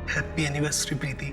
Happy anniversary प्रीति।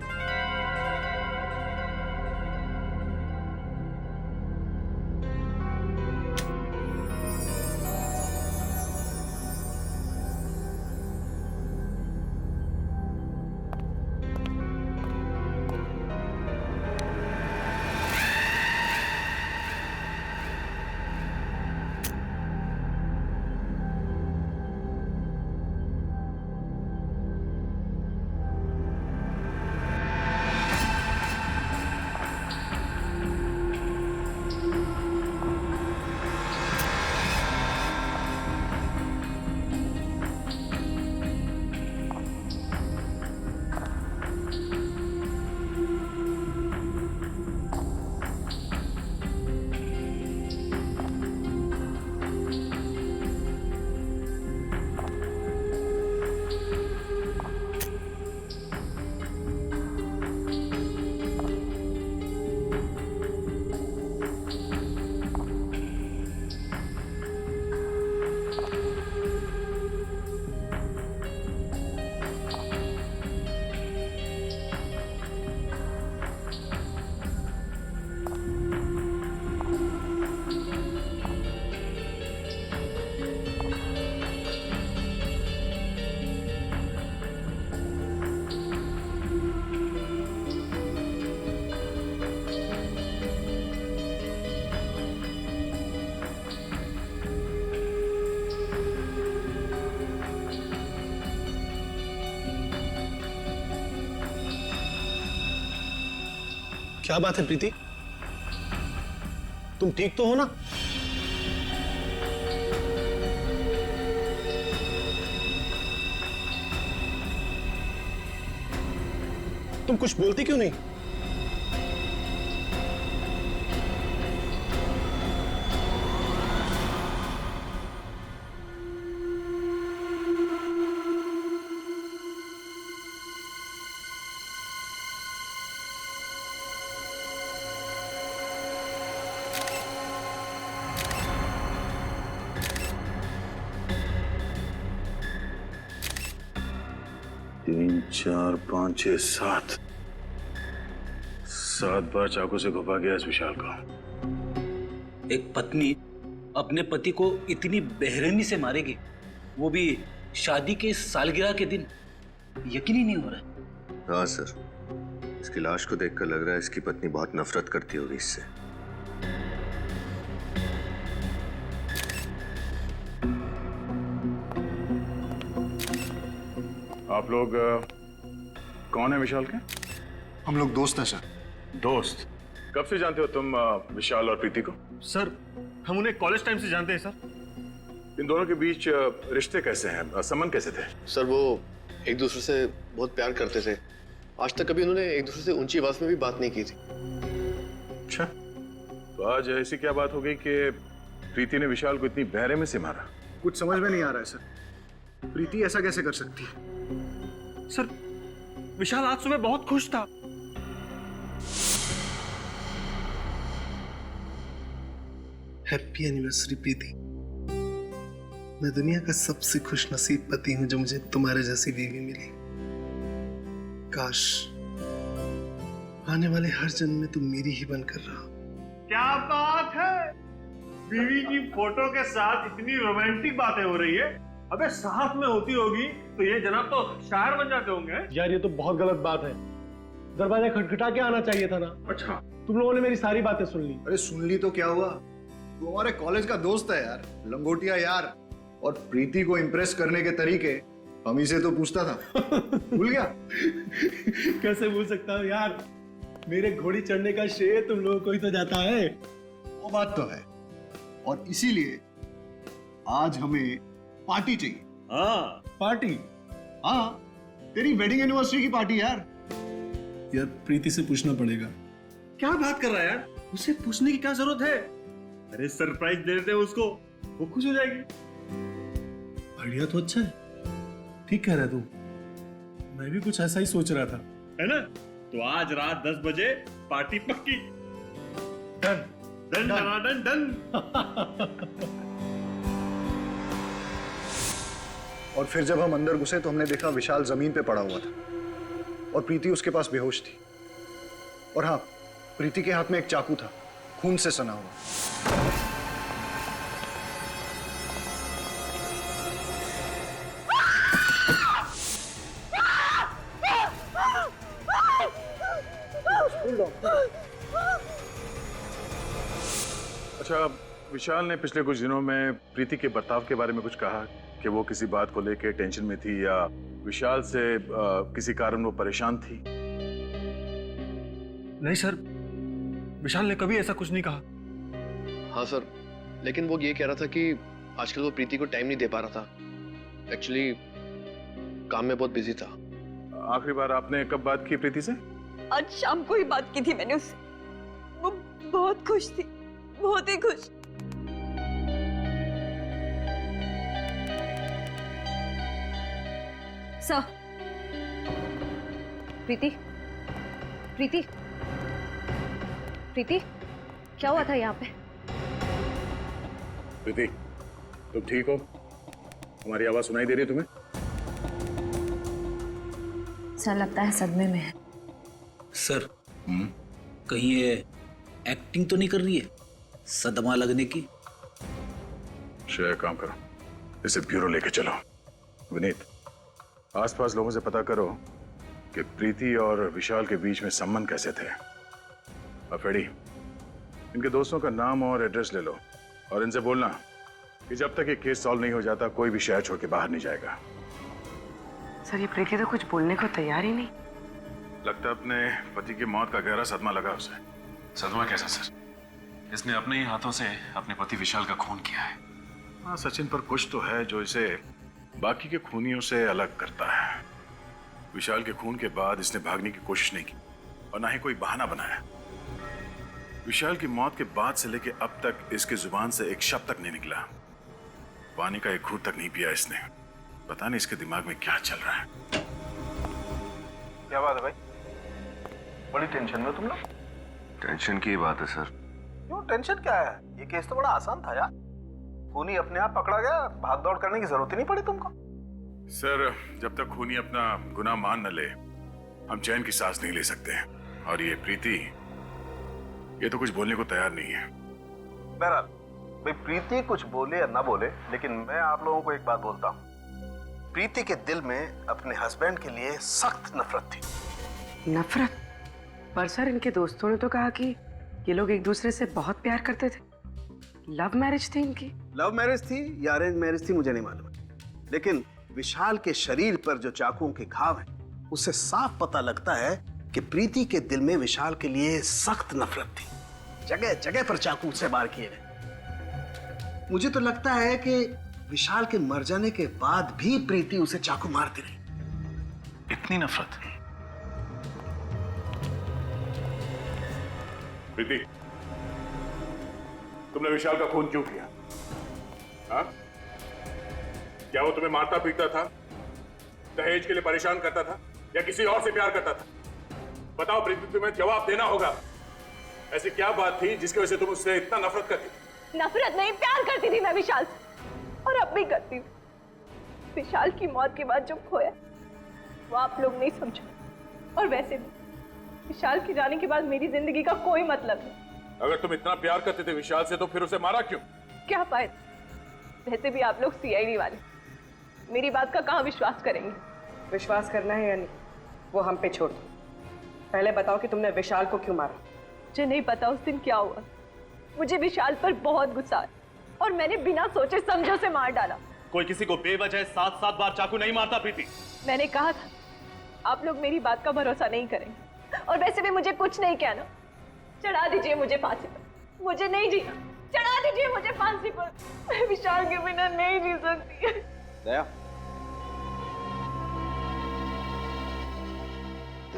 क्या बात है प्रीति, तुम ठीक तो हो ना? तुम कुछ बोलती क्यों नहीं? तीन, चार, पाँच, छह, सात बार चाकू से घुपा गया इस विशाल का। एक पत्नी अपने पति को इतनी बेरहमी से मारेगी, वो भी शादी के सालगिरह के दिन, यकीन ही नहीं हो रहा है। हाँ सर, इसकी लाश को देखकर लग रहा है इसकी पत्नी बहुत नफरत करती होगी इससे। आप लोग कौन है विशाल के? हम लोग दोस्त हैं सर। दोस्त? कब से जानते हो तुम विशाल और प्रीति को? सर हम उन्हें कॉलेज टाइम से जानते हैं सर। इन दोनों के बीच रिश्ते कैसे हैं, संबंध कैसे थे? सर वो एक दूसरे से बहुत प्यार करते थे। आज तक कभी उन्होंने एक दूसरे से ऊंची आवाज में भी बात नहीं की थी। अच्छा, तो आज ऐसी क्या बात हो गई कि प्रीति ने विशाल को इतनी बेरहमी से मारा? कुछ समझ में नहीं आ रहा है सर। प्रीति ऐसा कैसे कर सकती है? सर विशाल आज सुबह बहुत खुश था। हैप्पी एनिवर्सरी प्रीति। मैं दुनिया का सबसे खुशनसीब पति हूं जो मुझे तुम्हारे जैसी बीवी मिली। काश आने वाले हर जन्म में तुम मेरी ही बनकर रहो। क्या बात है, बीवी की फोटो के साथ इतनी रोमांटिक बातें हो रही है। अबे साथ में होती होगी तो ये जनाब तो शायर बन जाते होंगे। यार ये तो बहुत गलत बात है, दरवाजा खटखटा के आना चाहिए था ना। अच्छा, तुम लोगों ने मेरी सारी बातें सुन ली। अरे सुन ली तो क्या हुआ, तू हमारे कॉलेज का दोस्त है यार, लंगोटिया यार। और प्रीति को इम्प्रेस करने के तरीके हम ही से तो पूछता था। भूल गया? कैसे भूल सकता हूँ यार, मेरे घोड़ी चढ़ने का श्रेय तुम लोगों को ही तो जाता है। वो बात तो है, और इसीलिए आज हमें पार्टी चाहिए। हाँ पार्टी? हाँ, तेरी वेडिंग एनिवर्सरी की पार्टी यार। यार प्रीति से पूछना पड़ेगा। क्या बात कर रहा है यार, उसे पूछने की क्या जरूरत है। अरे सरप्राइज दे देते हैं उसको, वो खुश हो जाएगी। आइडिया तो अच्छा है, ठीक कह रहा तू। मैं भी कुछ ऐसा ही सोच रहा था, है ना? तो आज रात 10 बजे पार्टी पक्की। Done done done done done. और फिर जब हम अंदर घुसे तो हमने देखा विशाल जमीन पे पड़ा हुआ था। और प्रीति उसके पास बेहोश थी। और हाँ, प्रीति के हाथ में एक चाकू था, खून से सना हुआ। अच्छा, विशाल ने पिछले कुछ दिनों में प्रीति के बर्ताव के बारे में कुछ कहा कि वो किसी बात को लेकर टेंशन में थी या विशाल से किसी कारण वो परेशान थी? नहीं सर, विशाल ने कभी ऐसा कुछ नहीं कहा। हाँ सर, लेकिन वो ये कह रहा था कि आजकल वो प्रीति को टाइम नहीं दे पा रहा था। एक्चुअली काम में बहुत बिजी था। आखिरी बार आपने कब बात की प्रीति से? आज शाम को ही बात की थी मैंने उससे। वो बहुत खुश थी, बहुत ही खुश। सर, प्रीति, प्रीति, प्रीति, क्या हुआ था यहाँ पे? प्रीति, तुम ठीक हो? हमारी आवाज सुनाई दे रही है तुम्हें? सर, लगता है सदमे में है। सर, कहीं ये एक्टिंग तो नहीं कर रही है सदमा लगने की? श्रेया, काम करो, इसे ब्यूरो लेके चलो। विनीत, आसपास लोगों से पता करो कि प्रीति और विशाल के बीच में संबंध कैसे थे। अफेड़ी, इनके दोस्तों का नाम और एड्रेस ले लो और इनसे बोलना कि जब तक ये केस सॉल्व नहीं हो जाता कोई भी शहर छोड़ के बाहर नहीं जाएगा। सर, ये प्रीति तो कुछ बोलने को तैयार ही नहीं। लगता है अपने पति की मौत का गहरा सदमा लगा उसे। सदमा कैसा सर? इसने अपने ही हाथों से अपने पति विशाल का खून किया है। हाँ, सचिन, पर कुछ तो है जो इसे बाकी के खूनियों से अलग करता है। विशाल के खून के बाद इसने भागने की कोशिश नहीं की और ना ही कोई बहाना बनाया। विशाल की मौत के बाद से लेके अब तक इसकी जुबान से एक शब्द तक नहीं निकला। पानी का एक घूंट तक नहीं पिया इसने। पता नहीं इसके दिमाग में क्या चल रहा है। क्या बात है भाई? बड़ी टेंशन में तुम लोग? टेंशन की बात है सर। क्यों टेंशन क्या है? ये केस तो बड़ा आसान था यार। खूनी अपने आप पकड़ा गया, भाग दौड़ करने की जरूरत ही नहीं पड़ी तुमको। सर, जब तक खूनी अपना गुनाह मान न ले हम चैन की सांस नहीं ले सकते। और ये प्रीति, ये तो कुछ बोलने को तैयार नहीं है। बहरहाल भाई, प्रीति कुछ बोले या ना बोले, लेकिन मैं आप लोगों को एक बात बोलता हूँ। प्रीति के दिल में अपने हस्बैंड के लिए सख्त नफरत थी। नफरत? पर सर, इनके दोस्तों ने तो कहा कि ये लोग एक दूसरे से बहुत प्यार करते थे। लव मैरिज थी इनकी। लव मैरिज थी या अरेंज मैरिज थी मुझे नहीं मालूम, लेकिन विशाल के शरीर पर जो चाकुओं के घाव हैं, उससे साफ पता लगता है कि प्रीति के दिल में विशाल के लिए सख्त नफरत थी। जगह जगह पर चाकू से वार किए गए। मुझे तो लगता है कि विशाल के मर जाने के बाद भी प्रीति उसे चाकू मारती रही। इतनी नफरत? प्रीति, तुमने विशाल का खून क्यों किया? हाँ? क्या वो तुम्हें मारता पीटता था, दहेज के लिए परेशान करता था, या किसी और से प्यार करता था? बताओ प्रीति, तुम्हें जवाब देना होगा। ऐसी क्या बात थी जिसकी वजह से तुम उससे इतना नफरत करती थी? नफरत नहीं, प्यार करती थी मैं विशाल से, और अब भी करती हूँ। विशाल की मौत के बाद जो खोया वो आप लोग नहीं समझो। और वैसे भी विशाल के जाने के बाद मेरी जिंदगी का कोई मतलब नहीं। अगर तुम इतना प्यार करते थे विशाल से तो फिर उसे मारा क्यों? क्या फायदा? वैसे भी आप लोग सीआईडी वाले मेरी बात का कहाँ विश्वास करेंगे? विश्वास करना है या नहीं, वो हम पे छोड़ दो। पहले बताओ कि तुमने विशाल को क्यों मारा? मुझे नहीं पता उस दिन क्या हुआ। मुझे विशाल पर बहुत गुस्सा आया और मैंने बिना सोचे समझे उसे मार डाला। कोई किसी को बेवजह 7-7 बार चाकू नहीं मारता प्रीति। मैंने कहा था आप लोग मेरी बात का भरोसा नहीं करेंगे, और वैसे भी मुझे कुछ नहीं कहना। चढ़ा दीजिए मुझे फांसी पर, मुझे नहीं जीना। चढ़ा दीजिए मुझे फांसी पर, मैं विशाल के बिना नहीं जी सकती। दया,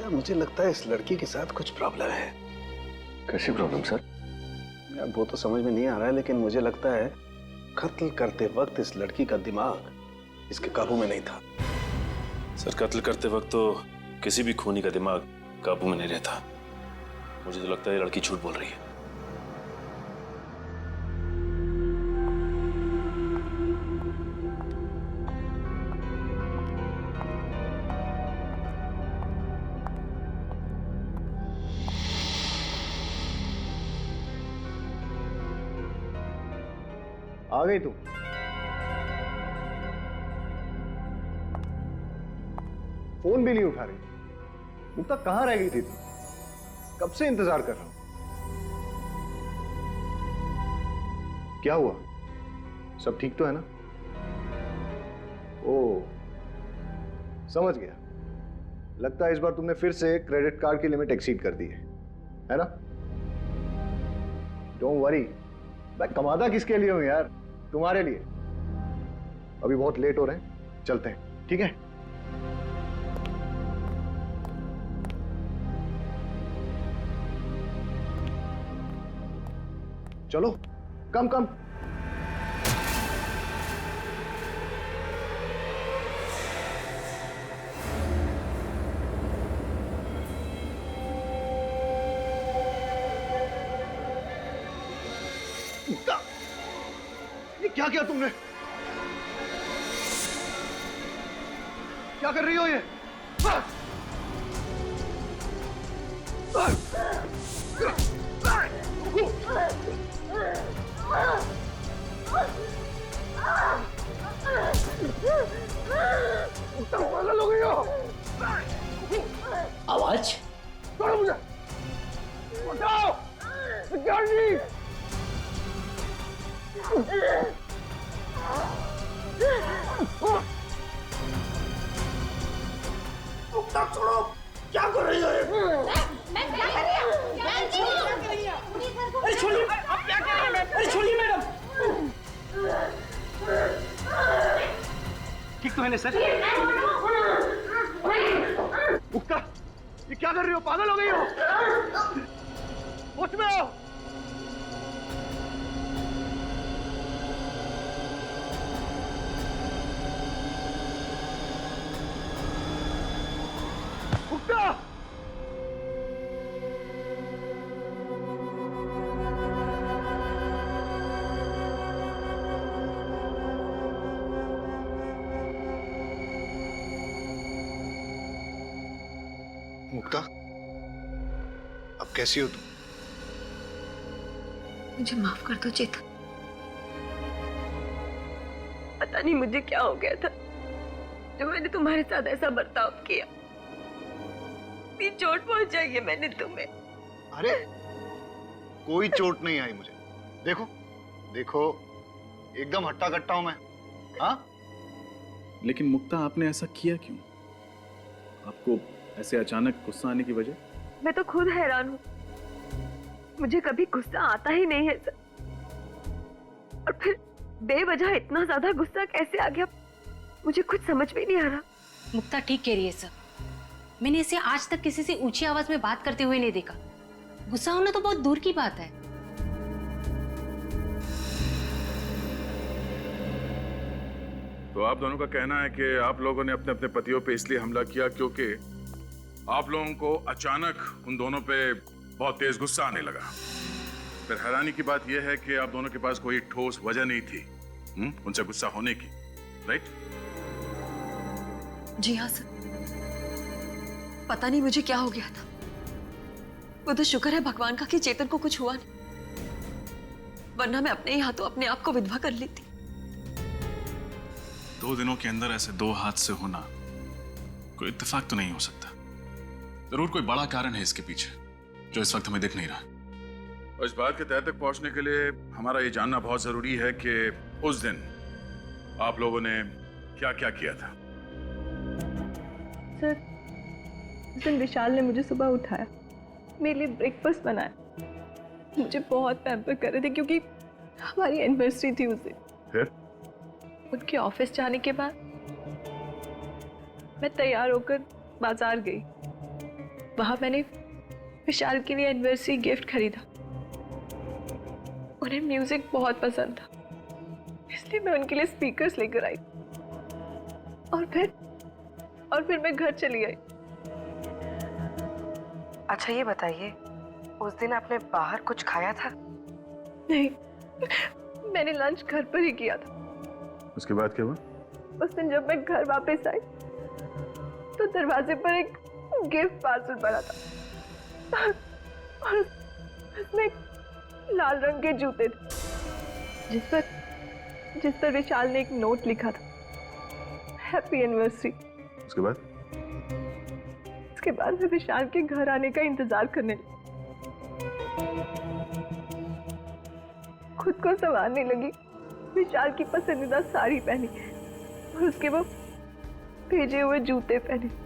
मुझे लगता है इस लड़की के साथ कुछ प्रॉब्लम है। कैसी प्रॉब्लम सर? यार वो तो समझ में नहीं आ रहा है, लेकिन मुझे लगता है कत्ल करते वक्त इस लड़की का दिमाग इसके काबू में नहीं था। सर, कत्ल करते वक्त तो किसी भी खूनी का दिमाग काबू में नहीं रहता। मुझे तो लगता है ये लड़की झूठ बोल रही है। आ गई तू? फोन भी नहीं उठा रही। मुक्ता कहां रह गई थी तू? कब से इंतजार कर रहा हूं। क्या हुआ? सब ठीक तो है ना? ओ, समझ गया। लगता है इस बार तुमने फिर से क्रेडिट कार्ड की लिमिट एक्सीड कर दी है ना? डोंट वरी, मैं कमाता किसके लिए हूं यार? तुम्हारे लिए। अभी बहुत लेट हो रहे हैं, चलते हैं, ठीक है? चलो, कम कम। ये क्या किया तुमने? क्या कर रही हो ये? पागल हो गई हो? आवाज छोड़ो मुझे! बचाओ! सिक्योरिटी! छोड़ो! क्या कर रही हो ये? मैं क्या कर रही हूँ? अरे छोड़िए! आप क्या कर रही हैं? अरे छोड़िए मैडम! ठीक तो है ना सर? मुक्ता, ये क्या कर रही हो? पागल हो गई हो? होश में आओ! मुक्ता! मुक्ता, अब कैसी हो तुम? मुझे माफ कर दो चेतन। पता नहीं मुझे क्या हो गया था जो मैंने तुम्हारे साथ ऐसा बर्ताव किया। इतनी चोट पहुंचाई है मैंने तुम्हें। अरे, कोई चोट नहीं आई मुझे। देखो, देखो, एकदम हट्टा कट्टा हूं मैं। हाँ? लेकिन मुक्ता, आपने ऐसा किया क्यों? आपको ऐसे अचानक गुस्सा आने की वजह? मैं तो खुद हैरान हूँ, मुझे कभी गुस्सा आता ही नहीं है सर। और फिर बेवजह इतना ज्यादा गुस्सा कैसे आ गया, मुझे कुछ समझ में नहीं आ रहा। मुक्ता ठीक कह रही है सर। मैंने इसे आज तक किसी से ऊंची आवाज में बात करते हुए नहीं देखा। गुस्सा होना तो बहुत दूर की बात है। तो आप दोनों का कहना है कि आप लोगों ने अपने अपने पतियों पे इसलिए हमला किया क्योंकि आप लोगों को अचानक उन दोनों पे बहुत तेज गुस्सा आने लगा। फिर हैरानी की बात यह है कि आप दोनों के पास कोई ठोस वजह नहीं थी उनसे गुस्सा होने की, राइट? जी हाँ सर, पता नहीं मुझे क्या हो गया था। वो तो शुक्र है भगवान का कि चेतन को कुछ हुआ नहीं, वरना मैं अपने ही हाथों अपने आप को विधवा कर लेती। 2 दिनों के अंदर ऐसे 2 हादसे होना कोई इत्तेफाक तो नहीं हो सकता। जरूर कोई बड़ा कारण है इसके पीछे जो इस वक्त हमें दिख नहीं रहा। और इस बात के तह तक पहुंचने के लिए हमारा ये जानना बहुत जरूरी है कि उस दिन आप लोगों ने क्या क्या किया था। सर, उस दिन विशाल ने मुझे सुबह उठाया, मेरे लिए ब्रेकफास्ट बनाया, मुझे बहुत पैम्पर कर रहे थे क्योंकि हमारी एनिवर्सरी थी उस दिन। फिर उनके ऑफिस जाने के बाद मैं तैयार होकर बाजार गई। वहां मैंने विशाल के लिए एनिवर्सरी गिफ्ट खरीदा। उन्हें म्यूजिक बहुत पसंद था, इसलिए मैं उनके लिए स्पीकर्स लेकर आई और फिर मैं घर चली आई। अच्छा ये बताइए, उस दिन आपने बाहर कुछ खाया था? नहीं, मैंने लंच घर पर ही किया था। उसके बाद क्या हुआ? उस दिन जब मैं घर वापस आई तो दरवाजे पर एक गिफ्ट पार्सल पड़ा था और उसमें लाल रंग के जूते थे जिस पर जिस पर विशाल ने एक नोट लिखा था, हैप्पी एनिवर्सरी। उसके बाद उसके बाद मैं विशाल के घर आने का इंतजार करने लगी। खुद को संवारने लगी, विशाल की पसंदीदा साड़ी पहनी और उसके वो भेजे हुए जूते पहने।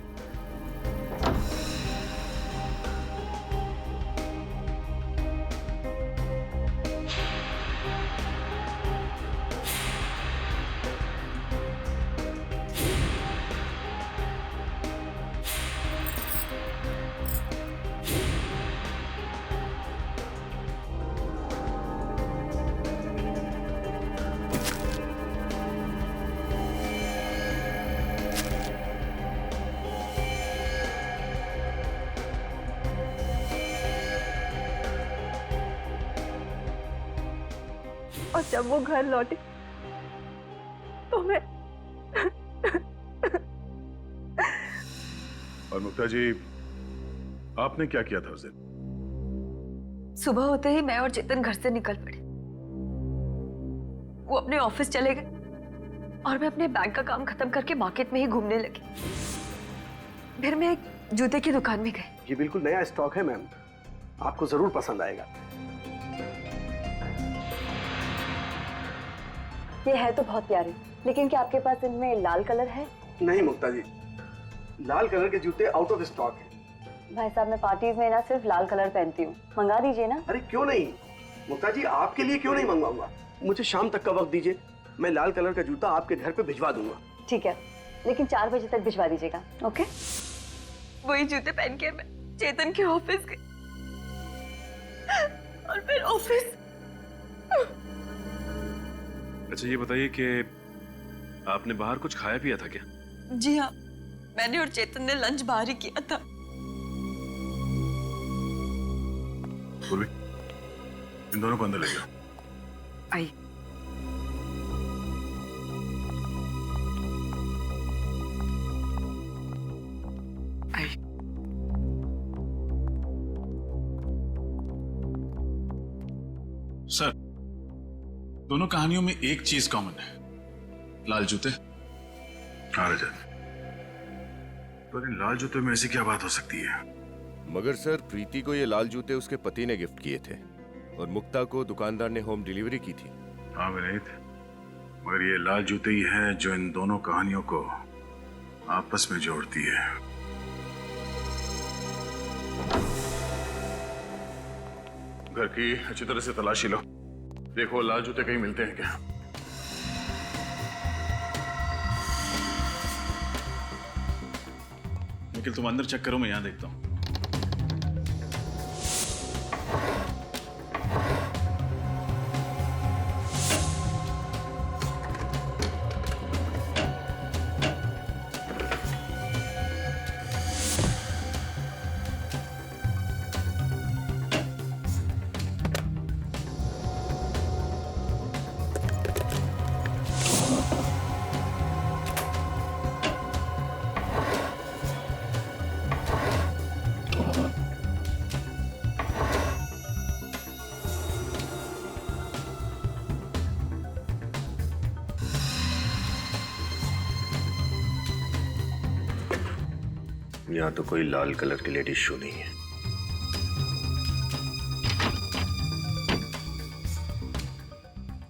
और जब वो घर लौटे तो मैं और मुक्ता जी, आपने क्या किया था उस दिन? सुबह होते ही मैं और चेतन घर से निकल पड़े। वो अपने ऑफिस चले गए और मैं अपने बैंक का काम खत्म करके मार्केट में ही घूमने लगी। फिर मैं एक जूते की दुकान में गई। ये बिल्कुल नया स्टॉक है मैम, आपको जरूर पसंद आएगा। ये है तो बहुत प्यारे, लेकिन क्या आपके पास इनमें लाल कलर है? नहीं मुक्ता जी, लाल कलर के जूते आउट ऑफ स्टॉक है। भाई साहब, मैं पार्टीज में ना सिर्फ लाल कलर पहनती हूँ, मंगा दीजिए ना। अरे क्यों नहीं मुक्ता जी, आपके लिए क्यों नहीं मंगवाऊंगा। मुझे शाम तक का वक्त दीजिए, मैं लाल कलर का जूता आपके घर पे भिजवा दूंगा। ठीक है, लेकिन 4 बजे तक भिजवा दीजिएगा, ओके? वही जूते पहन के मैं चेतन के ऑफिस गई और फिर ऑफिस। अच्छा ये बताइए कि आपने बाहर कुछ खाया पिया था क्या? जी हाँ, मैंने और चेतन ने लंच बाहर ही किया था। पूर्वी, इन दोनों को अंदर ले जाओ। आई। आई। सर, दोनों कहानियों में एक चीज कॉमन है, लाल जूते। हाँ रजत, तो इन लाल जूते में ऐसी क्या बात हो सकती है? मगर सर, प्रीति को ये लाल जूते उसके पति ने गिफ्ट किए थे और मुक्ता को दुकानदार ने होम डिलीवरी की थी। हाँ विनीत, मगर ये लाल जूते ही है जो इन दोनों कहानियों को आपस में जोड़ती है। घर की अच्छी तरह से तलाशी लो, देखो लाल जूते कहीं मिलते हैं क्या। निखिल तुम अंदर चेक करो, मैं यहां देखता हूं। यहाँ तो कोई लाल कलर की लेडीज शू नहीं है।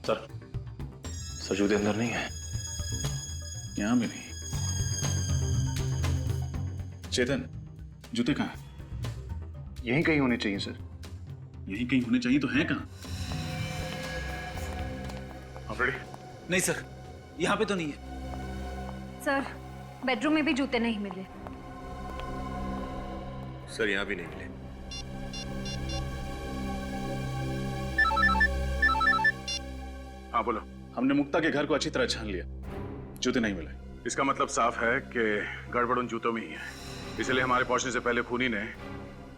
सर जूते अंदर नहीं है, यहां भी नहीं। चेतन, जूते कहाँ हैं? यहीं कहीं होने चाहिए सर। यहीं कहीं होने चाहिए, तो हैं कहाँ? आप रेडी? नहीं सर, यहाँ पे तो नहीं है। सर, बेडरूम में भी जूते नहीं मिले। सर यहाँ भी नहीं मिले। हाँ बोलो। हमने मुक्ता के घर को अच्छी तरह छान लिया, जूते नहीं मिले। इसका मतलब साफ है कि गड़बड़ उन जूतों में ही है, इसलिए हमारे पहुंचने से पहले खूनी ने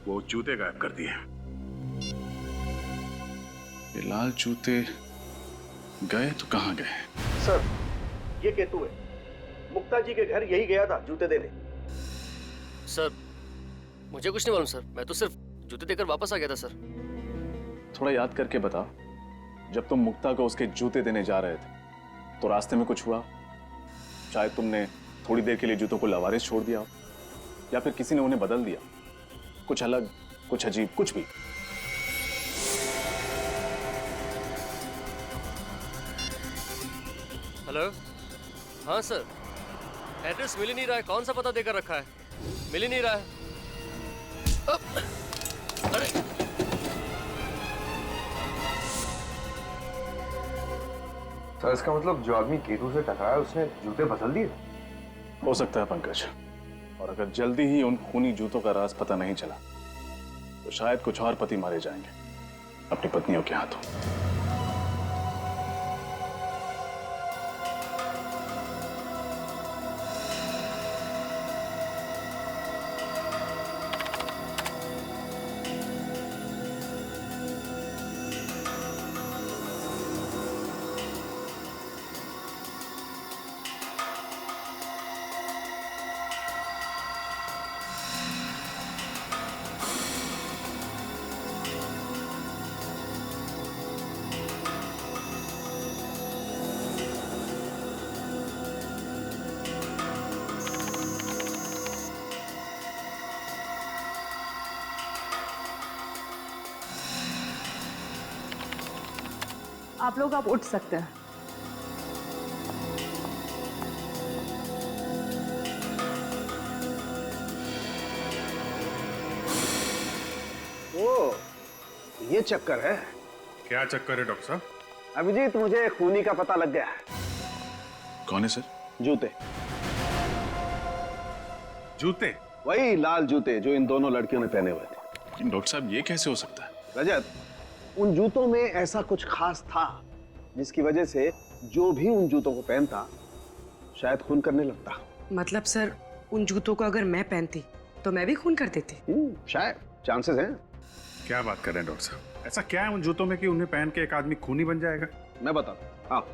वो जूते गायब कर दिए। ये लाल जूते गए तो कहाँ गए? सर, ये केतु है, मुक्ता जी के घर यही गया था जूते देने। सर मुझे कुछ नहीं मालूम सर, मैं तो सिर्फ जूते देकर वापस आ गया था सर। थोड़ा याद करके बताओ, जब तुम मुक्ता को उसके जूते देने जा रहे थे तो रास्ते में कुछ हुआ, शायद तुमने थोड़ी देर के लिए जूतों को लवारिस छोड़ दिया हो, या फिर किसी ने उन्हें बदल दिया, कुछ अलग, कुछ अजीब, कुछ भी। हेलो, हाँ सर, एड्रेस मिल ही नहीं रहा है। कौन सा पता देकर रखा है? मिल ही नहीं रहा है। अरे सर, इसका मतलब जो आदमी केतु से टकराया उसने जूते बदल दिए? हो सकता है पंकज, और अगर जल्दी ही उन खूनी जूतों का राज पता नहीं चला तो शायद कुछ और पति मारे जाएंगे अपनी पत्नियों के हाथों। आप लोग अब उठ सकते हैं। ओ, ये चक्कर है। क्या चक्कर है डॉक्टर साहब? अभिजीत, मुझे खूनी का पता लग गया है। कौन है सर? जूते। जूते? वही लाल जूते जो इन दोनों लड़कियों ने पहने हुए थे। डॉक्टर साहब, ये कैसे हो सकता है? रजत, उन जूतों में ऐसा कुछ खास था जिसकी वजह से जो भी उन जूतों को पहनता शायद खून करने लगता। मतलब सर, उन जूतों को अगर मैं पहनती तो मैं भी खून कर देती? शायद, चांसेस हैं। क्या बात कर रहे हैं डॉक्टर साहब? ऐसा क्या है उन जूतों में कि उन्हें पहन के एक आदमी खूनी बन जाएगा? मैं बताता हूं। हाँ,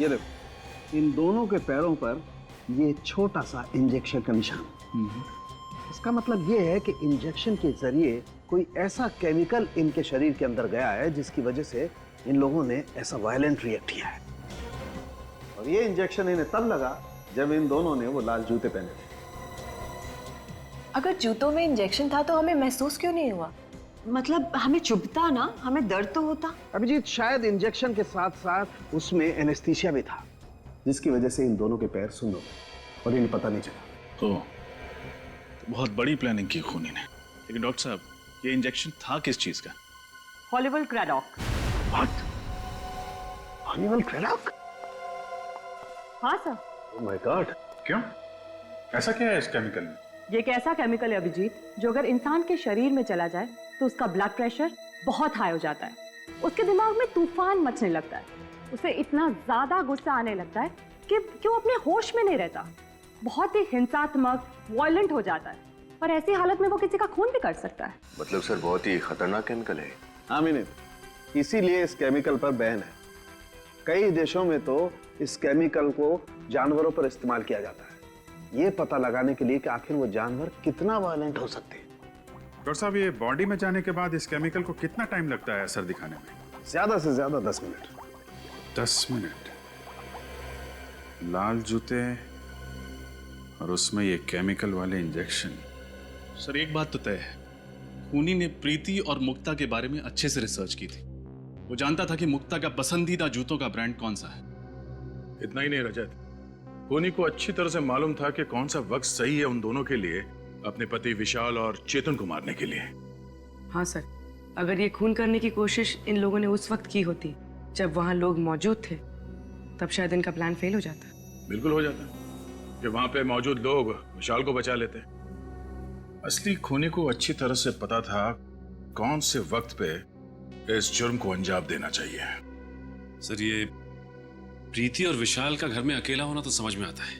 ये देखो, इन दोनों के पैरों पर ये छोटा सा इंजेक्शन का निशान। इसका मतलब ये है कि इंजेक्शन के जरिए कोई ऐसा केमिकल इनके शरीर के अंदर गया है जिसकी वजह से इन लोगों ने ऐसा वायलेंट रिएक्ट किया है। और ये इंजेक्शन इन्हें तब लगा जब इन दोनों ने वो लाल जूते पहने थे। अगर जूतों में इंजेक्शन था तो हमें महसूस क्यों नहीं हुआ? मतलब हमें चुभता ना, हमें दर्द तो होता। अभिजीत, शायद इंजेक्शन के साथ साथ उसमें एनेस्थीसिया भी था जिसकी वजह से इन दोनों के पैर सुन्न हो गए और इन्हें पता नहीं चला। तो बहुत बड़ी प्लानिंग की खूनी ने। लेकिन डॉक्टर साहब, ये इंजेक्शन था किस चीज का? हॉलीवुड क्रेडॉक। व्हाट? हॉलीवुड क्रेडॉक? हाँ सर। Oh my God. क्यों? ऐसा क्या है इस केमिकल में? ये एक ऐसा केमिकल है अभिजीत जो अगर इंसान के शरीर में चला जाए तो उसका ब्लड प्रेशर बहुत हाई हो जाता है, उसके दिमाग में तूफान मचने लगता है, उसे इतना ज्यादा गुस्सा आने लगता है कि वो अपने होश में नहीं रहता, बहुत ही हिंसात्मक, वायलेंट हो जाता है, और ऐसी हालत में वो किसी का खून भी कर सकता है। मतलब सर, बहुत ही खतरनाक केमिकल है। हाँ मिनी, इसीलिए इस केमिकल पर बैन है। कई देशों में तो इस केमिकल को जानवरों पर इस्तेमाल किया जाता है, ये पता लगाने के लिए कि आखिर वो जानवर कितना वायलेंट हो सकते हैं। डॉक्टर साहब, ये बॉडी में जाने के बाद इस केमिकल को कितना टाइम लगता है असर दिखाने में? ज्यादा से ज्यादा 10 मिनट। 10 मिनट? लाल जूते और उसमें ये केमिकल वाले इंजेक्शन। सर, एक बात तो तय है, खूनी ने प्रीति और मुक्ता के बारे में अच्छे से रिसर्च की थी। वो जानता था कि मुक्ता का पसंदीदा जूतों का ब्रांड कौन सा है। इतना ही नहीं रजत, खूनी को अच्छी तरह से मालूम था कि कौन सा वक्त सही है उन दोनों के लिए अपने पति विशाल और चेतन को मारने के लिए। हाँ सर, अगर ये खून करने की कोशिश इन लोगों ने उस वक्त की होती जब वहां लोग मौजूद थे, तब शायद इनका प्लान फेल हो जाता। बिल्कुल हो जाता कि वहां पे मौजूद लोग विशाल को बचा लेते। असली खूनी को अच्छी तरह से पता था कौन से वक्त पे इस जुर्म को अंजाम देना चाहिए। सर, ये प्रीति और विशाल का घर में अकेला होना तो समझ में आता है,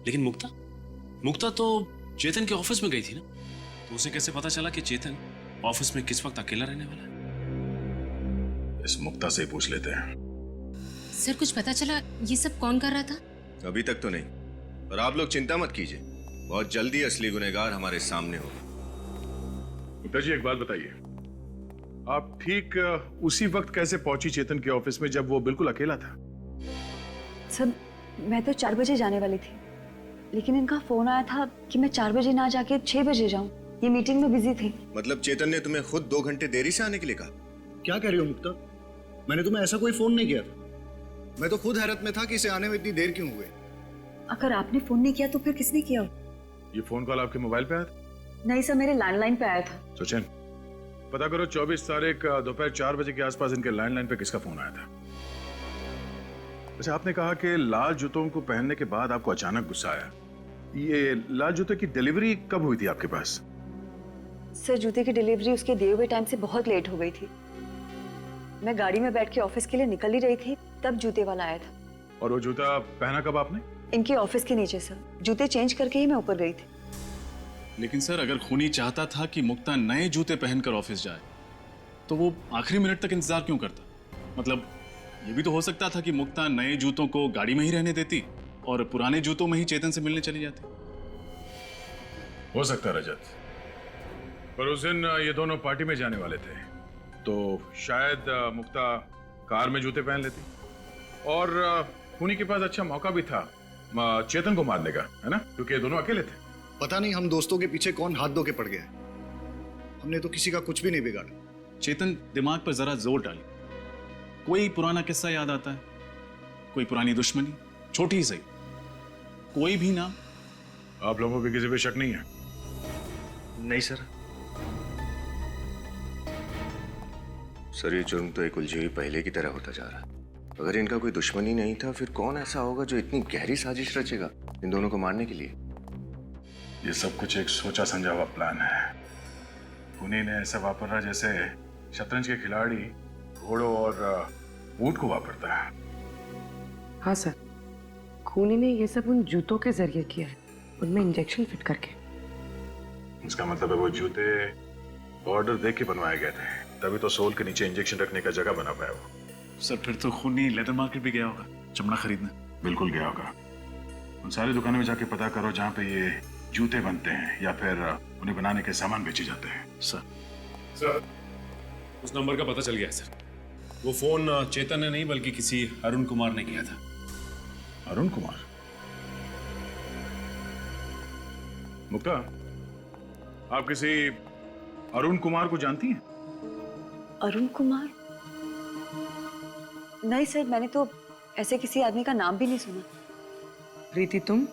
लेकिन मुक्ता तो चेतन के ऑफिस में गई थी ना, तो उसे कैसे पता चला कि चेतन ऑफिस में किस वक्त अकेला रहने वाला है? इस मुक्ता से पूछ लेते हैं। सर, कुछ पता चला ये सब कौन कर रहा था? अभी तक तो नहीं, पर आप लोग चिंता मत कीजिए, बहुत जल्दी असली गुनहगार हमारे सामने होगा। मुक्ता जी, एक बात बताइए, आप ठीक उसी वक्त कैसे पहुंची चेतन के ऑफिस में जब वो बिल्कुल अकेला था? सर मैं तो 4 बजे जाने वाली थी, लेकिन इनका फोन आया था कि मैं 4 बजे ना जाके 6 बजे जाऊं। ये मीटिंग में बिजी थे। मतलब चेतन ने तुम्हें खुद 2 घंटे देरी से आने के लिए कहा? क्या कह रही हो मुक्ता? मैंने तुम्हें ऐसा कोई फोन नहीं किया था। मैं तो खुद हैरत में था कि इसे आने में इतनी देर क्यों हुई। अगर आपने फोन नहीं किया तो फिर किसने किया? ये फोन कॉल आपके मोबाइल पे आया था? नहीं सर, मेरे लैंडलाइन पे आया था। सचिन, पता करो 24 तारीख दोपहर 4 बजे के आसपास इनके लैंडलाइन पे किसका फोन आया था। वैसे आपने कहा कि लाल जूतों को पहनने के बाद आपको अचानक गुस्सा आया। ये लाल जूते की डिलीवरी कब हुई थी आपके पास? सर जूते की डिलीवरी उसके दिए हुए टाइम से बहुत लेट हो गई थी। मैं गाड़ी में बैठ के ऑफिस के लिए निकल ही रही थी, तब जूते वाला आया था। और वो जूता पहना कब आपने? इनके ऑफिस के नीचे सर। जूते चेंज करके ही मैं ऊपर गई थी। लेकिन सर, अगर खूनी चाहता था कि मुक्ता नए जूते पहनकर ऑफिस जाए तो वो आखिरी मिनट तक इंतजार क्यों करता? मतलब ये भी तो हो सकता था कि मुक्ता नए जूतों को गाड़ी में ही रहने देती और पुराने जूतों में ही चेतन से मिलने चली जाती। हो सकता रजत, पर उस दिन ये दोनों पार्टी में जाने वाले थे, तो शायद मुक्ता कार में जूते पहन लेती और खूनी के पास अच्छा मौका भी था चेतन को मारने का, है ना? क्योंकि ये दोनों अकेले थे। पता नहीं हम दोस्तों के पीछे कौन हाथ धो के पड़ गया। हमने तो किसी का कुछ भी नहीं बिगाड़ा। चेतन दिमाग पर जरा जोर डाली। कोई पुराना किस्सा याद आता है, कोई पुरानी दुश्मनी, छोटी ही सही, कोई भी नाम? आप लोगों को किसी पे शक नहीं है? नहीं सर। सर ये जुर्म तो एक उलझी हुई पहले की तरह होता जा रहा है। अगर इनका कोई दुश्मनी नहीं था, फिर कौन ऐसा होगा जो इतनी गहरी साजिश रचेगा इन दोनों को मारने के लिए? ये सब कुछ एक सोचा समझा हुआ प्लान है। खूनी ने ऐसा वापरा जैसे शतरंज के खिलाड़ी घोड़ों और ऊंट को वापरता है। हाँ सर, खूनी ने ये सब उन जूतों के जरिए किया है, उनमें इंजेक्शन फिट करके। इसका मतलब है वो जूते ऑर्डर दे के बनवाए गए थे, तभी तो सोल के नीचे इंजेक्शन रखने का जगह बना पाया वो। सर फिर तो खूनी लेदर मार्केट भी गया होगा चमड़ा खरीदने। बिल्कुल गया होगा। उन सारी दुकानों में जाके पता करो जहाँ पे ये जूते बनते हैं या फिर उन्हें बनाने के सामान बेचे जाते हैं। सर उस नंबर का पता चल गया है सर। वो फोन चेतन ने नहीं बल्कि किसी अरुण कुमार ने किया था। अरुण कुमार? मुक्ता, आप किसी अरुण कुमार को जानती हैं? अरुण कुमार? नहीं सर, मैंने तो ऐसे किसी आदमी का नाम भी नहीं सुना। प्रीति तुम?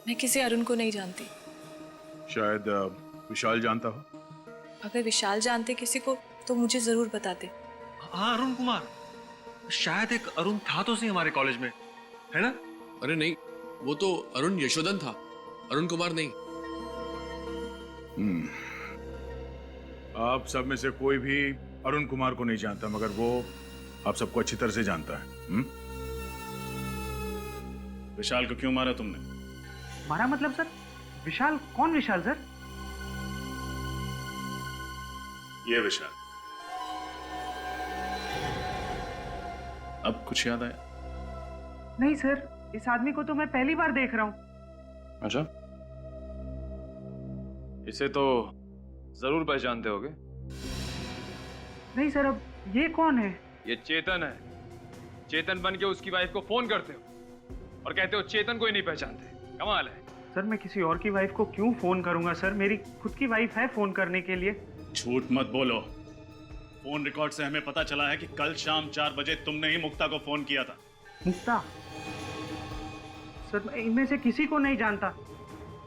मैं किसी अरुण को नहीं जानती। शायद विशाल जानता हो। अगर विशाल जानते किसी को तो मुझे जरूर बताते। हाँ अरुण कुमार, शायद एक अरुण था तो सही हमारे कॉलेज में, है ना? अरे नहीं, वो तो अरुण यशोधन था, अरुण कुमार नहीं। आप सब में से कोई भी अरुण कुमार को नहीं जानता, मगर वो आप सबको अच्छी तरह से जानता है। विशाल को क्यों मारा तुमने? मारा मतलब सर? विशाल? कौन विशाल सर? ये विशाल। अब कुछ याद आया? नहीं सर, इस आदमी को तो मैं पहली बार देख रहा हूँ। अच्छा, इसे तो जरूर पहचानते होगे। नहीं सर, अब ये कौन है? ये चेतन है। चेतन बन के उसकी वाइफ को फोन करते हो और कहते हो चेतन को ही नहीं पहचानते। कमाल है। सर मैं किसी और की वाइफ को क्यों फोन करूंगा सर? मेरी खुद की वाइफ है फोन करने के लिए। झूठ मत बोलो। फोन रिकॉर्ड से हमें पता चला है कि कल शाम 4 बजे तुमने ही मुक्ता को फोन किया था। मुक्ता? सर मैं इनमें से किसी को नहीं जानता।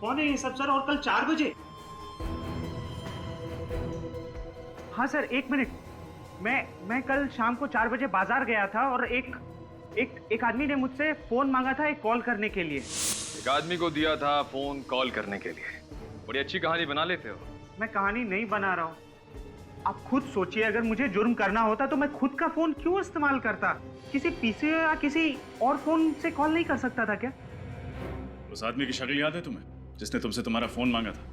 कौन है ये सब सर? और कल 4 बजे? हाँ सर, 1 मिनट। मैं कल शाम को 4 बजे बाजार गया था और एक आदमी ने मुझसे फोन मांगा था एक कॉल करने के लिए। एक आदमी को दिया था फोन कॉल करने के लिए। बड़ी अच्छी कहानी बना लेते हो। मैं कहानी नहीं बना रहा हूँ। आप खुद सोचिए, अगर मुझे जुर्म करना होता तो मैं खुद का फोन क्यों इस्तेमाल करता? किसी पीसी या किसी और फोन से कॉल नहीं कर सकता था क्या? उस आदमी की शक्ल याद है तुम्हें जिसने तुमसे तुम्हारा फोन मांगा था?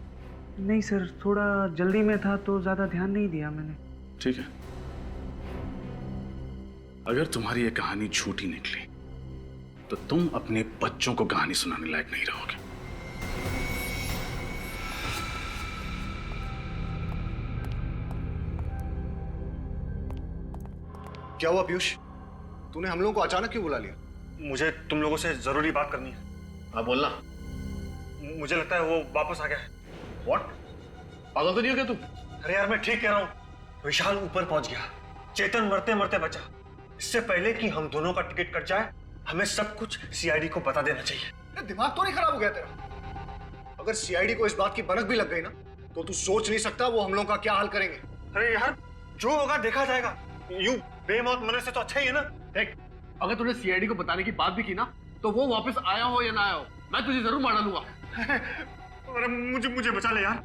नहीं सर, थोड़ा जल्दी में था तो ज्यादा ध्यान नहीं दिया मैंने। ठीक है, अगर तुम्हारी ये कहानी झूठी निकली तो तुम अपने बच्चों को कहानी सुनाने लायक नहीं रहोगे। क्या हुआ पीयूष? तूने हम लोगों को अचानक क्यों बुला लिया? मुझे तुम लोगों से जरूरी बात करनी है। हाँ बोलना। मुझे लगता है वो वापस आ गया है। What? पागल तो नहीं हो क्या तुम? अरे यार मैं ठीक कह रहा हूँ। विशाल ऊपर पहुंच गया, चेतन मरते मरते बचा। इससे पहले कि हम दोनों का टिकट कट जाए, हमें सब कुछ सीआईडी को बता देना चाहिए। दिमाग तो नहीं खराब हो गया तेरा? अगर सीआईडी को इस बात की भनक भी लग गई ना, तो तू सोच नहीं सकता वो हम लोगों का क्या हाल करेंगे। अरे यार जो होगा देखा जाएगा। यूं बेमौत मरने से तो अच्छा ही है ना। देख, अगर तूने सीआईडी को बताने की बात भी की ना, तो वो वापस आया हो या ना आया हो, मैं तुझे जरूर मार डालूंगा। अरे मुझे बचा ले यार।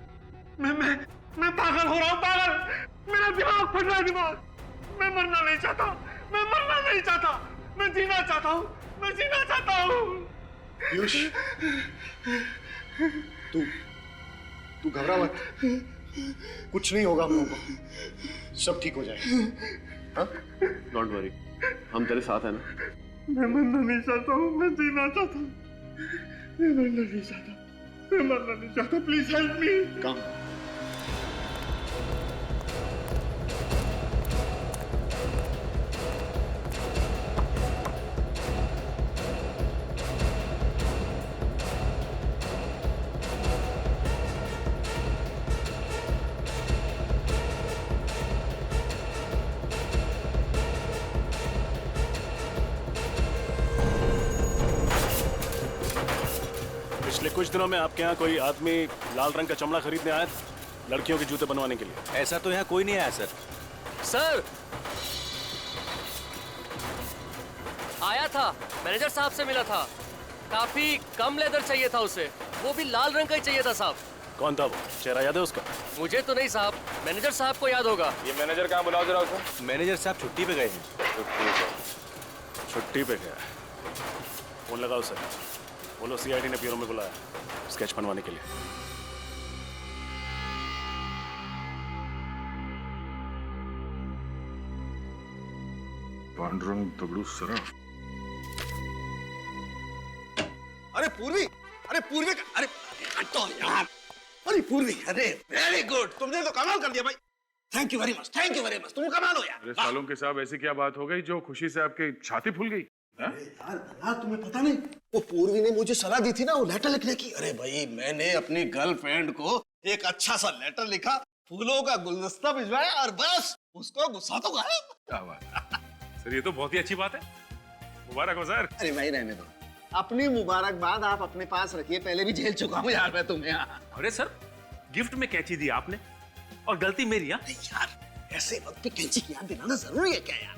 मैं पागल हो रहा हूँ, पागल। मेरा दिमाग फट रहा है, दिमाग। मैं मरना नहीं चाहता, मैं मरना नहीं चाहता, मैं जीना चाहता हूँ, मैं जीना चाहता हूँ। पीयूष, तू घबरा मत। कुछ नहीं होगा हम लोगों को, सब ठीक हो जाएगा। डोंट वरी, हम तेरे साथ हैं ना। मैं मरना नहीं चाहता हूँ, मैं जीना चाहता हूँ। मैं मरना नहीं चाहता, मैं मरना नहीं चाहता। Please help me. कम। पिछले कुछ दिनों में आपके यहाँ कोई आदमी लाल रंग का चमड़ा खरीदने आया था लड़कियों के जूते बनवाने के लिए? ऐसा तो यहाँ कोई नहीं आया सर। सर आया था, मैनेजर साहब से मिला था। काफी कम लेदर चाहिए था उसे, वो भी लाल रंग का ही चाहिए था साहब। कौन था वो? चेहरा याद है उसका? मुझे तो नहीं साहब, मैनेजर साहब को याद होगा। ये मैनेजर कहाँ, बुलाओ जरा उसे। मैनेजर साहब छुट्टी पे गए हैं। छुट्टी पे गया? फोन लगाओ उसे, बोलो सीआईडी ने ब्यूरो में बुलाया स्केच बनवाने के लिए। पांडुरंग दगड़ू सराफ। अरे पूर्वी, अरे हटो यार। अरे पूर्वी, अरे वेरी गुड, तुमने तो कमाल कर दिया भाई। Thank you very much, thank you very much, तुम कमाल हो यार। अरे सालों के साहब, ऐसी क्या बात हो गई जो खुशी से आपकी छाती फूल गई? यार तुम्हें पता नहीं, वो पूर्वी ने मुझे सलाह दी थी ना वो लेटर लिखने की। अरे भाई मैंने अपनी गर्लफ्रेंड को एक अच्छा सा लेटर लिखा, फूलों का गुलदस्ता भिजवाया और बस उसको गुस्सा तो गायब। क्या बात सर, ये तो बहुत ही अच्छी बात है। मुबारक हो सर। अरे भाई रहने दो, अपनी मुबारकबाद आप अपने पास रखिए, पहले भी झेल चुका हूँ यार मैं तुम्हें। अरे सर, गिफ्ट में कैंची दी आपने और गलती मेरी। यार ऐसे वक्त पे कैंची की याद दिलाना जरूरी है क्या यार?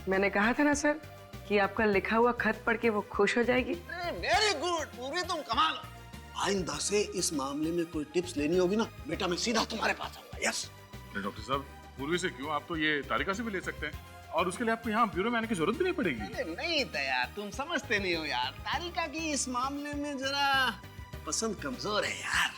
मैंने कहा था ना सर कि आपका लिखा हुआ खत पढ़ के वो खुश हो जाएगी। वेरी गुड पूरी, तुम कमाल हो। आइंदा से इस मामले में कोई टिप्स लेनी होगी ना बेटा, मैं सीधा तुम्हारे पास आऊंगा। यस डॉक्टर साहब, पूर्वी से क्यों, आप तो ये तारिका से भी ले सकते हैं और उसके लिए आपको यहाँ ब्यूरो में आने की जरूरत भी नहीं पड़ेगी। नहीं दया, तुम समझते नहीं हो यार, तारिका की इस मामले में जरा पसंद कमजोर है यार।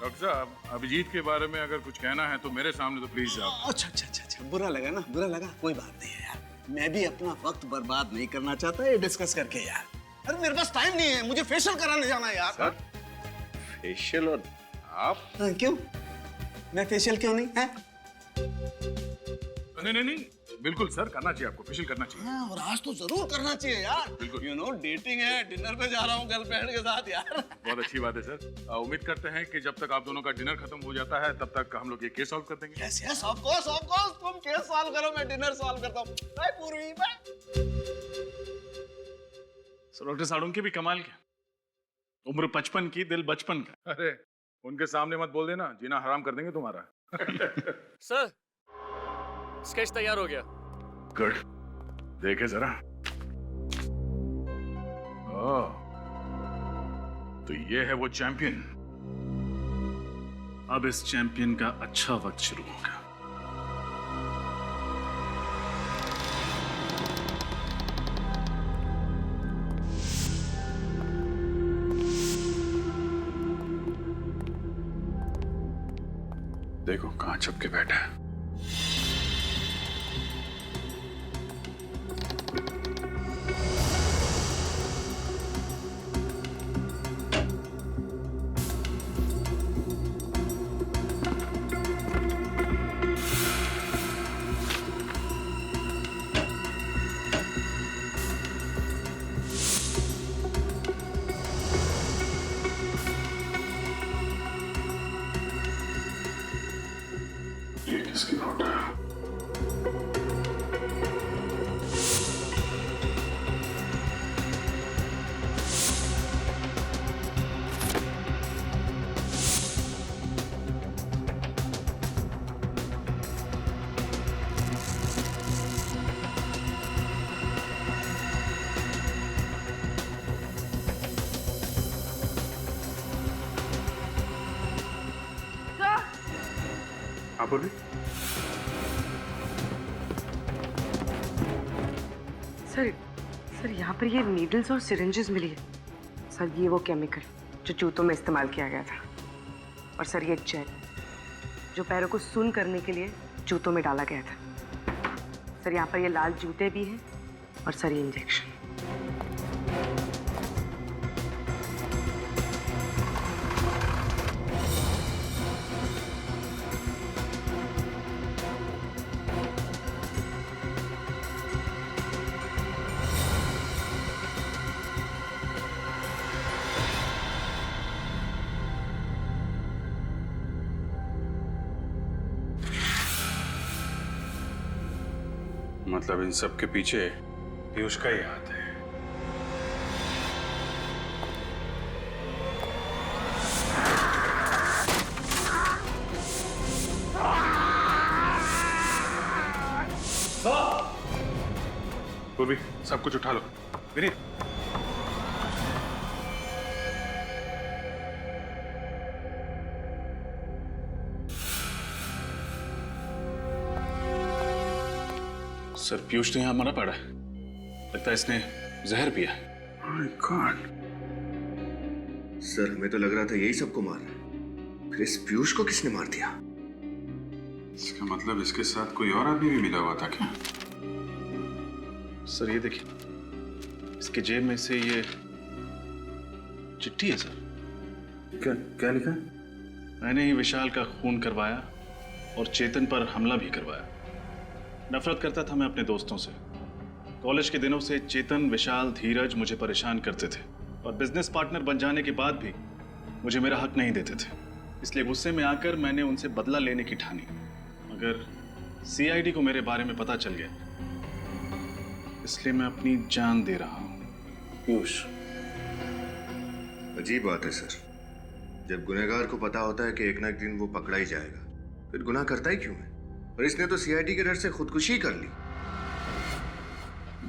डॉक्टर साहब, अभिजीत के बारे में अगर कुछ कहना है तो मेरे सामने तो प्लीज आप। अच्छा, बुरा लगा ना, बुरा लगा, कोई बात नहीं है यार। मैं भी अपना वक्त बर्बाद नहीं करना चाहता ये डिस्कस करके यार। अरे मेरे पास टाइम नहीं है, मुझे फेशियल कराने जाना है यार। सर, फेशियल और आप? क्यों? मैं फेशियल क्यों नहीं है? नहीं, बिल्कुल सर, करना चाहिए आपको, फेशियल करना चाहिए। हाँ, और आज तो जरूर करना चाहिए यार। यू नो डेटिंग है, डिनर पे जा रहा हूँ गर्लफ्रेंड के साथ यार। बहुत अच्छी बात है सर। उम्मीद करते हैं कि जब तक आप दोनों का डिनर खत्म हो जाता है तब तक हम लोग ये केस सॉल्व कर देंगे। यस यस, ऑफ कोर्स तुम केस सॉल्व करो, मैं डिनर सॉल्व करता हूँ। बाय पूर्वी, बाय। सर डॉक्टर साड़ू की भी कमाल क्या, उम्र 55 की, दिल बचपन का। अरे उनके सामने मत बोल देना, जीना हराम कर देंगे तुम्हारा। सर स्केच तैयार हो गया। गुड, देखे जरा। तो ये है वो चैंपियन। अब इस चैंपियन का अच्छा वक्त शुरू होगा। देखो कहां छुप के बैठा है। इसकी फोटो। आप बोलिए। सर यहाँ पर ये नीडल्स और सिरिंजेस मिली है। सर ये वो केमिकल जो जूतों में इस्तेमाल किया गया था। और सर ये जेल जो पैरों को सुन्न करने के लिए जूतों में डाला गया था। सर यहाँ पर ये लाल जूते भी हैं और सर ये इंजेक्शन। मतलब इन सब के पीछे पीयूष का ही हाथ है। पूर्वी, सब कुछ उठा लो। विनीत, सर पीयूष तो यहाँ मरा पड़ा है। लगता है इसने जहर पिया। My God। सर हमें तो लग रहा था यही सबको मार रहा है, फिर इस पीयूष को किसने मार दिया? इसका मतलब इसके साथ कोई और आदमी भी मिला हुआ था क्या? सर ये देखिए, इसके जेब में से ये चिट्ठी है सर। क्या क्या लिखा? मैंने ही विशाल का खून करवाया और चेतन पर हमला भी करवाया। नफरत करता था मैं अपने दोस्तों से। कॉलेज के दिनों से चेतन, विशाल, धीरज मुझे परेशान करते थे और बिजनेस पार्टनर बन जाने के बाद भी मुझे मेरा हक नहीं देते थे। इसलिए गुस्से में आकर मैंने उनसे बदला लेने की ठानी। मगर सीआईडी को मेरे बारे में पता चल गया, इसलिए मैं अपनी जान दे रहा हूं। पीयूष, अजीब बात है सर, जब गुनहगार को पता होता है कि एक ना एक दिन वो पकड़ा ही जाएगा, फिर गुनाह करता ही क्यों है? और इसने तो सीआईडी के डर से खुदकुशी कर ली।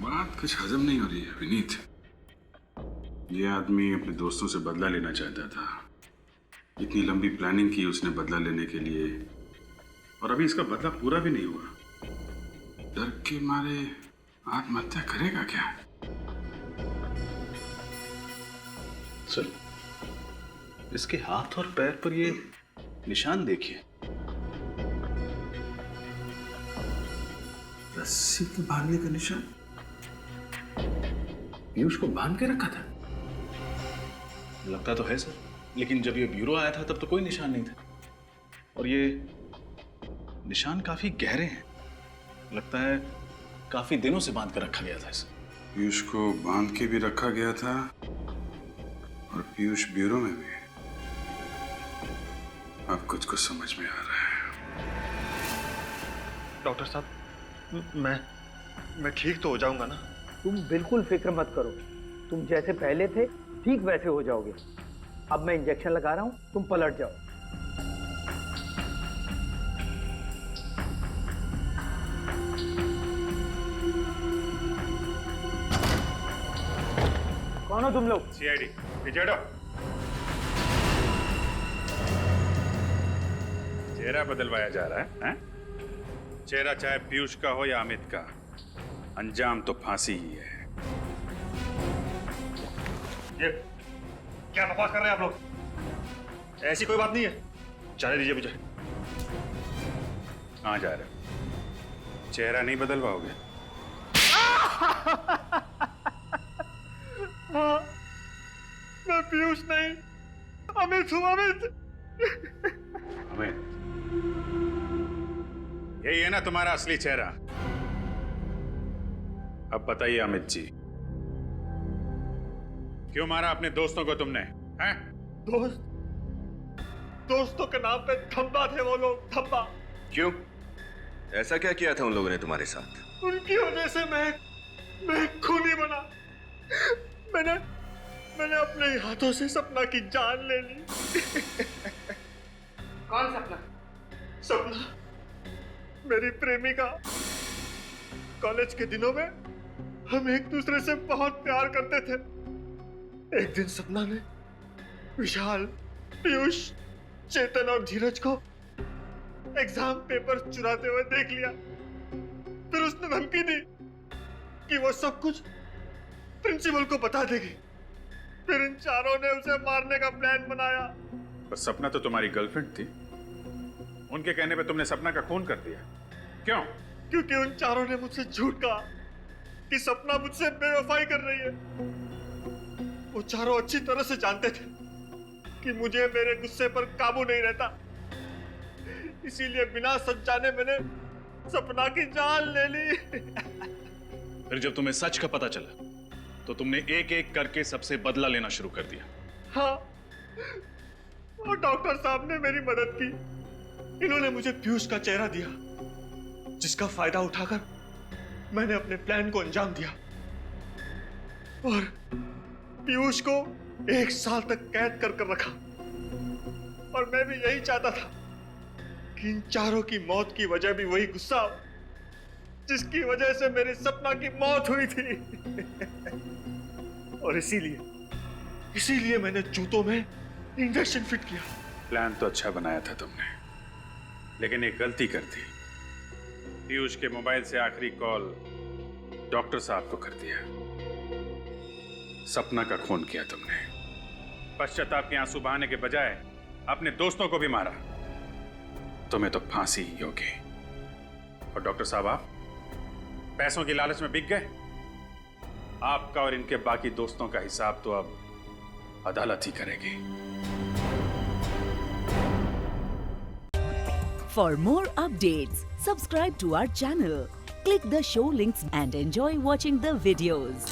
बात कुछ हजम नहीं हो रही है विनीत। ये आदमी अपने दोस्तों से बदला लेना चाहता था। इतनी लंबी प्लानिंग की उसने बदला लेने के लिए, और अभी इसका बदला पूरा भी नहीं हुआ। डर के मारे आत्महत्या करेगा क्या? सर इसके हाथ और पैर पर ये निशान देखिए। रस्सी के बांधने का निशान। पीयूष को बांध के रखा था? लगता तो है सर, लेकिन जब ये ब्यूरो आया था तब तो कोई निशान नहीं था। और ये निशान काफी गहरे हैं। लगता है काफी दिनों से बांध कर रखा गया था इसे। पीयूष को बांध के भी रखा गया था और पीयूष ब्यूरो में भी। अब कुछ समझ में आ रहा है। डॉक्टर साहब, मैं ठीक तो हो जाऊंगा ना? तुम बिल्कुल फिक्र मत करो, तुम जैसे पहले थे ठीक वैसे हो जाओगे। अब मैं इंजेक्शन लगा रहा हूं, तुम पलट जाओ। कौन हो तुम लोग? सीआईडी, पीछे हटो। चेहरा बदलवाया जा रहा है? चेहरा चाहे पीयूष का हो या अमित का, अंजाम तो फांसी ही है। ये क्या बकवास कर रहे हैं आप लोग? ऐसी कोई बात नहीं है। जाने दीजिए मुझे। कहाँ जा रहे हो? चेहरा नहीं बदलवाओगे? मैं पीयूष नहीं, अमित हूँ। अमित, यही है ना तुम्हारा असली चेहरा? अब बताइए अमित जी, क्यों मारा अपने दोस्तों को तुमने? हैं? दोस्तों के नाम पे धब्बा थे वो लोग, धब्बा। क्यों? ऐसा क्या किया था उन लोगों ने तुम्हारे साथ? उनकी वजह से मैं खूनी बना। मैंने अपने ही हाथों से सपना की जान ले ली। कौन सपना? सपना, मेरी प्रेमिका। कॉलेज के दिनों में हम एक दूसरे से बहुत प्यार करते थे। एक दिन सपना ने विशाल, पीयूष, चेतन और धीरज को एग्जाम पेपर चुराते हुए देख लिया। फिर उसने धमकी दी कि वो सब कुछ प्रिंसिपल को बता देगी। फिर इन चारों ने उसे मारने का प्लान बनाया। पर सपना तो तुम्हारी गर्लफ्रेंड थी। उनके कहने पे तुमने सपना का खून कर दिया, क्यों? क्योंकि उन चारों ने मुझसे झूठ कहा कि सपना मुझसे बेवफाई कर रही है। वो चारों अच्छी तरह से जानते थे कि मुझे मेरे गुस्से पर काबू नहीं रहता। इसीलिए बिना सच जाने मैंने सपना की जान ले ली। फिर जब तुम्हें सच का पता चला तो तुमने एक एक करके सबसे बदला लेना शुरू कर दिया। हाँ, और डॉक्टर साहब ने मेरी मदद की। इन्होंने मुझे पीयूष का चेहरा दिया, जिसका फायदा उठाकर मैंने अपने प्लान को अंजाम दिया और पीयूष को 1 साल तक कैद कर रखा। और मैं भी यही चाहता था कि इन चारों की मौत की वजह भी वही गुस्सा हो जिसकी वजह से मेरी सपना की मौत हुई थी। और इसीलिए मैंने जूतों में इंजेक्शन फिट किया। प्लान तो अच्छा बनाया था तुमने, लेकिन एक गलती कर दी। पीयूष के मोबाइल से आखिरी कॉल डॉक्टर साहब को कर दिया। सपना का खून किया तुमने। पश्चाताप के आंसू बहाने के बजाय अपने दोस्तों को भी मारा। तुम्हें तो फांसी ही होगी। और डॉक्टर साहब, आप पैसों की लालच में बिक गए। आपका और इनके बाकी दोस्तों का हिसाब तो अब अदालत ही करेगी। For more updates, subscribe to our channel, click the show links and enjoy watching the videos.